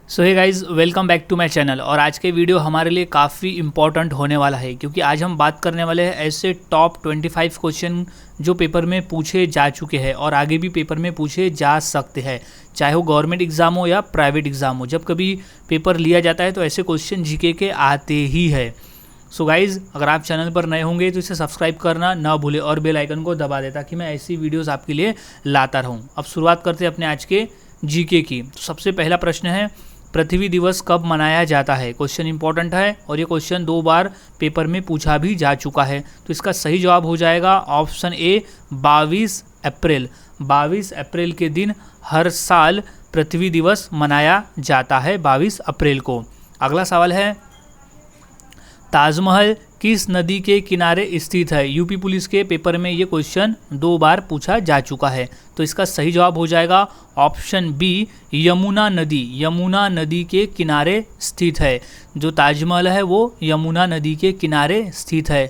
So hey guys, welcome back to my channel. और आज के वीडियो हमारे लिए काफ़ी इंपॉर्टेंट होने वाला है क्योंकि आज हम बात करने वाले हैं ऐसे टॉप 25 क्वेश्चन जो पेपर में पूछे जा चुके हैं और आगे भी पेपर में पूछे जा सकते हैं, चाहे वो गवर्नमेंट एग्ज़ाम हो या प्राइवेट एग्ज़ाम हो। जब कभी पेपर लिया जाता है तो ऐसे क्वेश्चन जीके के आते ही है। सो गाइज़, अगर आप चैनल पर नए होंगे तो इसे सब्सक्राइब करना ना भूलें और बेल आइकन को दबा दें ताकि मैं ऐसी वीडियोज़ आपके लिए लाता रहूँ। अब शुरुआत करते हैं अपने आज के जीके की। तो सबसे पहला प्रश्न है, पृथ्वी दिवस कब मनाया जाता है? क्वेश्चन इंपॉर्टेंट है और ये क्वेश्चन 2 बार पेपर में पूछा भी जा चुका है। तो इसका सही जवाब हो जाएगा ऑप्शन ए 22 अप्रैल। 22 अप्रैल के दिन हर साल पृथ्वी दिवस मनाया जाता है 22 अप्रैल को। अगला सवाल है, ताजमहल किस नदी के किनारे स्थित है? यूपी पुलिस के पेपर में ये क्वेश्चन 2 बार पूछा जा चुका है। तो इसका सही जवाब हो जाएगा ऑप्शन बी यमुना नदी। यमुना नदी के किनारे स्थित है। जो ताजमहल है वो यमुना नदी के किनारे स्थित है।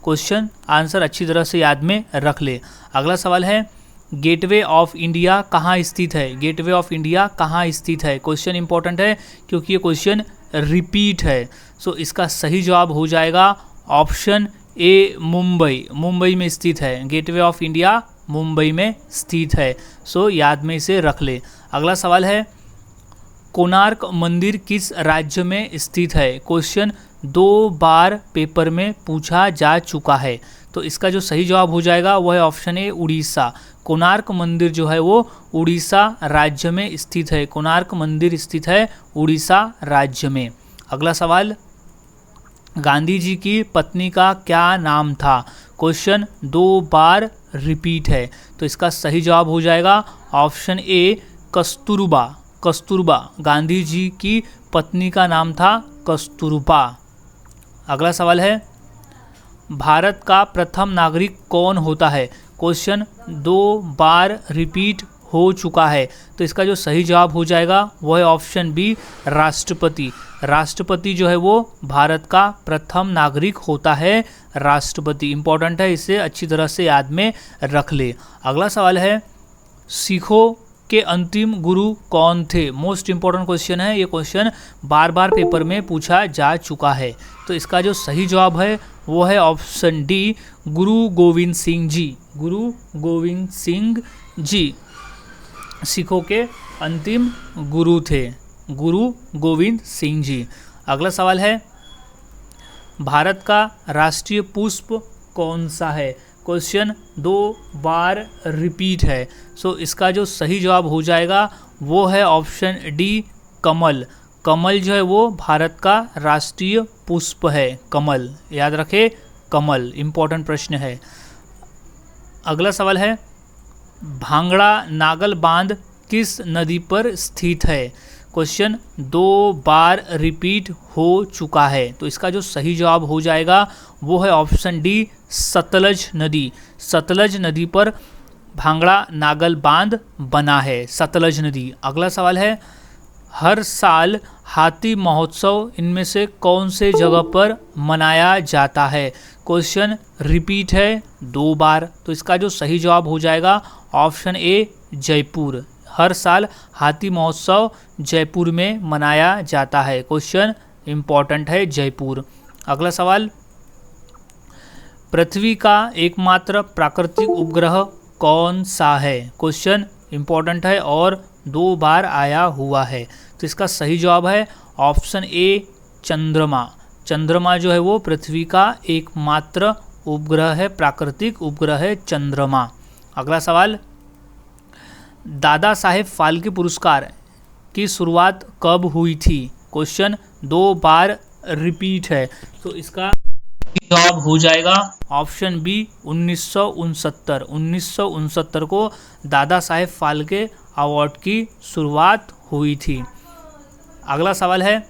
क्वेश्चन आंसर अच्छी तरह से याद में रख ले। अगला सवाल है, गेटवे ऑफ इंडिया कहाँ स्थित है? गेटवे ऑफ इंडिया कहाँ स्थित है? क्वेश्चन इंपॉर्टेंट है क्योंकि ये क्वेश्चन रिपीट है। सो इसका सही जवाब हो जाएगा ऑप्शन ए मुंबई। मुंबई में स्थित है। गेटवे ऑफ इंडिया मुंबई में स्थित है। सो याद में इसे रख ले। अगला सवाल है, कोणार्क मंदिर किस राज्य में स्थित है? क्वेश्चन 2 बार पेपर में पूछा जा चुका है। तो इसका जो सही जवाब हो जाएगा वो है ऑप्शन ए उड़ीसा। कोणार्क मंदिर जो है वो उड़ीसा राज्य में स्थित है। कोणार्क मंदिर स्थित है उड़ीसा राज्य में। अगला सवाल, गांधी जी की पत्नी का क्या नाम था? क्वेश्चन 2 बार रिपीट है। तो इसका सही जवाब हो जाएगा ऑप्शन ए कस्तूरबा। कस्तूरबा, गांधी जी की पत्नी का नाम था कस्तूरबा। अगला सवाल है, भारत का प्रथम नागरिक कौन होता है? क्वेश्चन 2 बार रिपीट हो चुका है। तो इसका जो सही जवाब हो जाएगा वो है ऑप्शन बी राष्ट्रपति। राष्ट्रपति जो है वो भारत का प्रथम नागरिक होता है। राष्ट्रपति इंपॉर्टेंट है, इसे अच्छी तरह से याद में रख ले। अगला सवाल है, सिखों के अंतिम गुरु कौन थे? मोस्ट इंपॉर्टेंट क्वेश्चन है। ये क्वेश्चन बार बार पेपर में पूछा जा चुका है। तो इसका जो सही जवाब है वो है ऑप्शन डी गुरु गोविंद सिंह जी। गुरु गोविंद सिंह जी सिखों के अंतिम गुरु थे, गुरु गोविंद सिंह जी। अगला सवाल है, भारत का राष्ट्रीय पुष्प कौन सा है? क्वेश्चन 2 बार रिपीट है। सो इसका जो सही जवाब हो जाएगा वो है ऑप्शन डी कमल। कमल जो है वो भारत का राष्ट्रीय पुष्प है। कमल, याद रखे, कमल इंपॉर्टेंट प्रश्न है। अगला सवाल है, भांगड़ा नागल बांध किस नदी पर स्थित है? क्वेश्चन 2 बार रिपीट हो चुका है। तो इसका जो सही जवाब हो जाएगा वो है ऑप्शन डी सतलज नदी। सतलज नदी पर भांगड़ा नागल बांध बना है, सतलज नदी। अगला सवाल है, हर साल हाथी महोत्सव इनमें से कौन से जगह पर मनाया जाता है? क्वेश्चन रिपीट है 2 बार। तो इसका जो सही जवाब हो जाएगा ऑप्शन ए जयपुर। हर साल हाथी महोत्सव जयपुर में मनाया जाता है। क्वेश्चन इंपॉर्टेंट है, जयपुर। अगला सवाल, पृथ्वी का एकमात्र प्राकृतिक उपग्रह कौन सा है? क्वेश्चन इंपॉर्टेंट है और 2 बार आया हुआ है। तो इसका सही जवाब है ऑप्शन ए चंद्रमा। चंद्रमा जो है वो पृथ्वी का एकमात्र उपग्रह है, प्राकृतिक उपग्रह है चंद्रमा। अगला सवाल, दादा साहेब फाल्के पुरस्कार की शुरुआत कब हुई थी? क्वेश्चन 2 बार रिपीट है। तो इसका जवाब हो जाएगा ऑप्शन बी 1969। 1969 को दादा साहेब फाल्के अवार्ड की शुरुआत हुई थी। अगला सवाल है,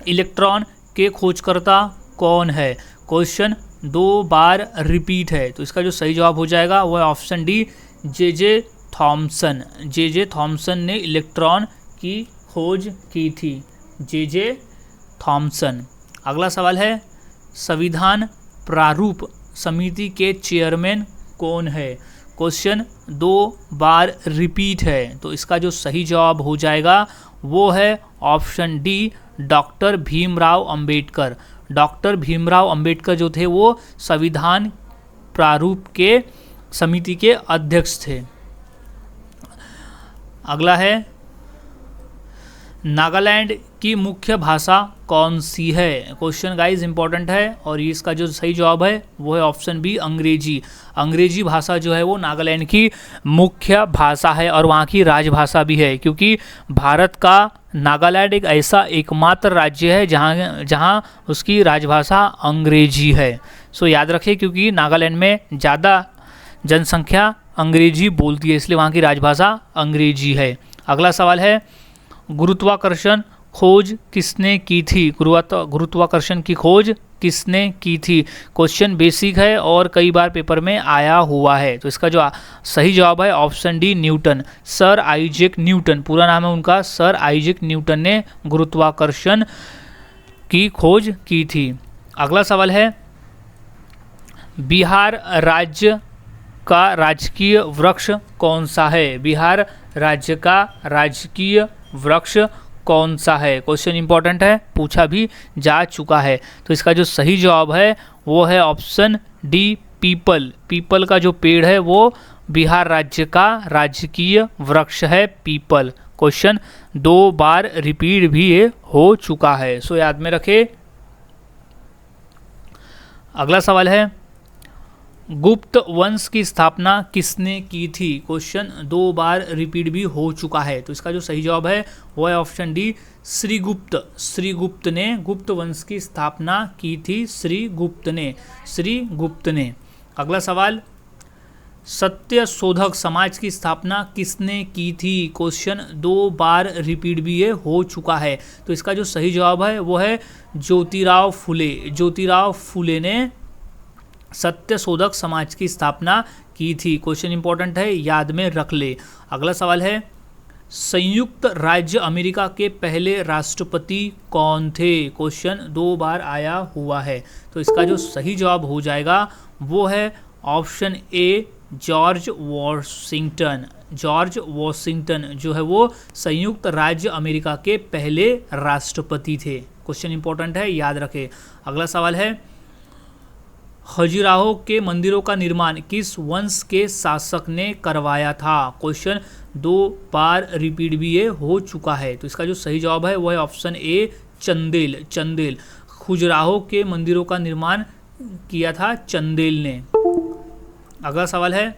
इलेक्ट्रॉन के खोजकर्ता कौन है? क्वेश्चन 2 बार रिपीट है। तो इसका जो सही जवाब हो जाएगा वो है option D J Thomson. J Thomson ने इलेक्ट्रॉन की खोज की थी, जे थॉमसन। अगला सवाल है, संविधान प्रारूप समिति के चेयरमैन कौन है? क्वेश्चन 2 बार रिपीट है, तो इसका जो सही जवाब हो जाएगा वो है option D doctor Bhimrao Ambedkar. Doctor Bhimrao Ambedkar जो थे वो संविधान प्रारूप के समिति के अध्यक्ष थे। अगला है नागालैंड की मुख्य भाषा कौन सी है। क्वेश्चन गाइज इंपॉर्टेंट है और इसका जो सही जवाब है वो है ऑप्शन बी अंग्रेजी। अंग्रेजी भाषा जो है वो नागालैंड की मुख्य भाषा है और वहाँ की राजभाषा भी है, क्योंकि भारत का नागालैंड एक ऐसा एकमात्र राज्य है जहाँ उसकी राजभाषा अंग्रेजी है। सो याद रखिए, क्योंकि नागालैंड में ज़्यादा जनसंख्या अंग्रेजी बोलती है, इसलिए वहाँ की राजभाषा अंग्रेजी है। अगला सवाल है गुरुत्वाकर्षण खोज किसने की थी। गुरुत्वाकर्षण की खोज किसने की थी। क्वेश्चन बेसिक है और कई बार पेपर में आया हुआ है, तो इसका जो सही जवाब है option D Newton. Sir Isaac Newton पूरा नाम है उनका, सर आइजैक न्यूटन ने गुरुत्वाकर्षण की खोज की थी। अगला सवाल है बिहार राज्य का राजकीय वृक्ष कौन सा है। बिहार राज्य का राजकीय वृक्ष कौन सा है। क्वेश्चन इंपॉर्टेंट है, पूछा भी जा चुका है, तो इसका जो सही जवाब है वो है ऑप्शन डी पीपल। पीपल का जो पेड़ है वो बिहार राज्य का राजकीय वृक्ष है, पीपल। क्वेश्चन 2 बार रिपीट भी हो चुका है, सो याद में रखे। अगला सवाल है गुप्त वंश की स्थापना किसने की थी। क्वेश्चन 2 बार रिपीट भी हो चुका है, तो इसका जो सही जवाब है वो है ऑप्शन डी श्रीगुप्त। श्रीगुप्त ने गुप्त वंश की स्थापना की थी, श्रीगुप्त ने। अगला सवाल सत्य शोधक समाज की स्थापना किसने की थी। क्वेश्चन 2 बार रिपीट भी हो चुका है, तो इसका जो सही जवाब है वो है ज्योतिराव फुले। ज्योतिराव फुले ने सत्य शोधक समाज की स्थापना की थी। क्वेश्चन इंपॉर्टेंट है, याद में रख ले। अगला सवाल है संयुक्त राज्य अमेरिका के पहले राष्ट्रपति कौन थे। क्वेश्चन 2 बार आया हुआ है, तो इसका जो सही जवाब हो जाएगा वो है option A George Washington. George Washington जो है वो संयुक्त राज्य अमेरिका के पहले राष्ट्रपति थे। क्वेश्चन इंपॉर्टेंट है, याद रखें। अगला सवाल है खजुराहो के मंदिरों का निर्माण किस वंश के शासक ने करवाया था। क्वेश्चन 2 बार रिपीट भी हो चुका है, तो इसका जो सही जवाब है वो है ऑप्शन ए चंदेल। खजुराहो के मंदिरों का निर्माण किया था चंदेल ने। अगला सवाल है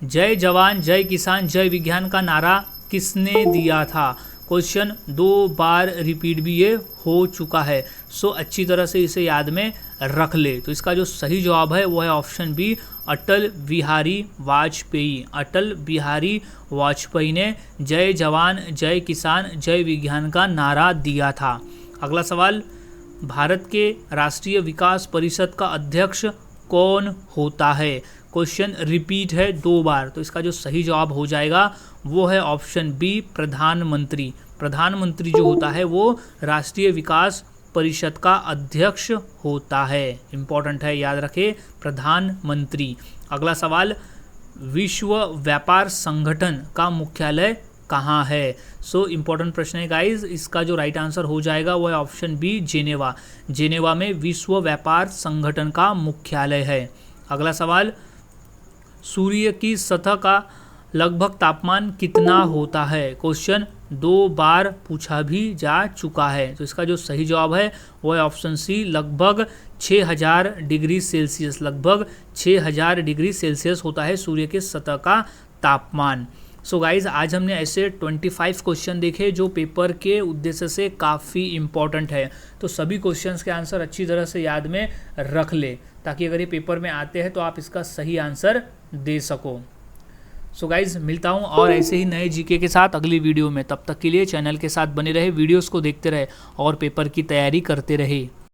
जय जवान जय किसान जय विज्ञान का नारा किसने दिया था। क्वेश्चन 2 बार रिपीट भी हो चुका है, सो अच्छी तरह से इसे याद में रख ले। तो इसका जो सही जवाब है वो है ऑप्शन बी अटल बिहारी वाजपेयी। अटल बिहारी वाजपेयी ने जय जवान जय किसान जय विज्ञान का नारा दिया था। अगला सवाल भारत के राष्ट्रीय विकास परिषद का अध्यक्ष कौन होता है। क्वेश्चन रिपीट है 2 बार, तो इसका जो सही जवाब हो जाएगा वो है ऑप्शन बी प्रधानमंत्री। प्रधानमंत्री जो होता है वो राष्ट्रीय विकास परिषद का अध्यक्ष होता है। इंपॉर्टेंट है, याद रखें, प्रधानमंत्री। अगला सवाल विश्व व्यापार संगठन का मुख्यालय कहाँ है। सो इम्पोर्टेंट प्रश्न है गाइज, इसका जो राइट आंसर हो जाएगा वो है ऑप्शन बी जेनेवा। जेनेवा में विश्व व्यापार संगठन का मुख्यालय है। अगला सवाल सूर्य की सतह का लगभग तापमान कितना होता है। क्वेश्चन 2 बार पूछा भी जा चुका है, तो इसका जो सही जवाब है वो है ऑप्शन सी लगभग 6000 डिग्री सेल्सियस। लगभग 6000 डिग्री सेल्सियस होता है सूर्य के सतह का तापमान। सो गाइज आज हमने ऐसे 25 क्वेश्चन देखे जो पेपर के उद्देश्य से काफ़ी इम्पॉर्टेंट है, तो सभी क्वेश्चंस के आंसर अच्छी तरह से याद में रख ले ताकि अगर ये पेपर में आते हैं तो आप इसका सही आंसर दे सको। सो गाइज मिलता हूँ और ऐसे ही नए जीके के साथ अगली वीडियो में। तब तक के लिए चैनल के साथ बने रहे, वीडियोस को देखते रहे और पेपर की तैयारी करते रहे।